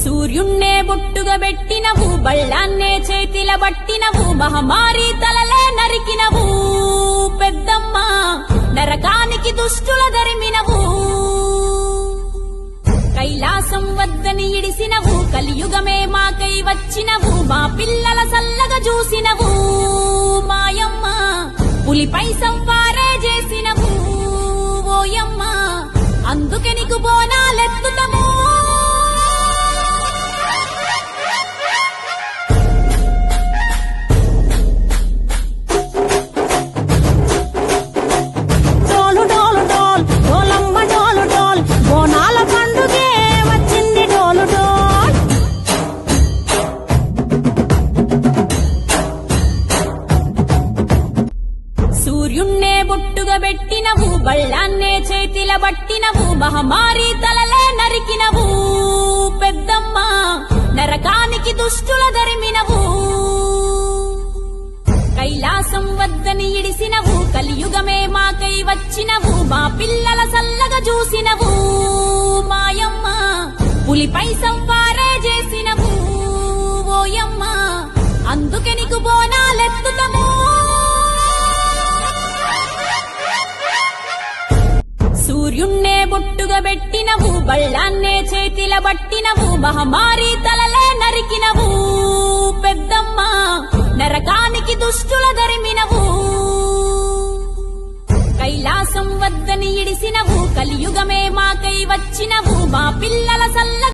సూర్యున్నే బొట్టుగా పెట్టినవు, బళ్ళాన్నే చేతిల పట్టినవు, మహమారి తలలే నరికినవు పెద్దమ్మ, నరకానికి దుష్టుల దరిమినవు. కైలాసం వద్దని ఇడిసినవు, కలియుగమే మాకై వచ్చినవు, మా పిల్లల సల్లగా చూసినవు మాయమ్మ, పులిపై సంవారే చేసినవు ఓయమ్మ, అందుకే నీకు బోనాలెత్తుతము. సూర్యున్నే బొట్టుగా పెట్టినవు, బళ్ళాన్నే చేతిల పట్టినవు, మహమారి తలలే నరికినవు పెద్దమ్మ, నరకానికి దుష్టుల దరిమినవు. కైలాసం వద్దని ఇడిసినవు, కలియుగమే మాకై వచ్చినవు, మా పిల్లల సల్లగా చూసినవు మాయమ్మ, పులిపై సంవారే చేసినవు ఓయమ్మ, అందుకే నీకు బోనాలెత్తుతము. సూర్యున్నే బొట్టుగా పెట్టినవు, బళ్ళాన్నే చేతిల పట్టినవు, మహమారి తలలే నరికినవు పెద్దమ్మ, నరకానికి దుష్టుల దరిమినవు. కైలాసం వద్దని ఇడిసినవు, కలియుగమే మాకై వచ్చినవు, మా పిల్లల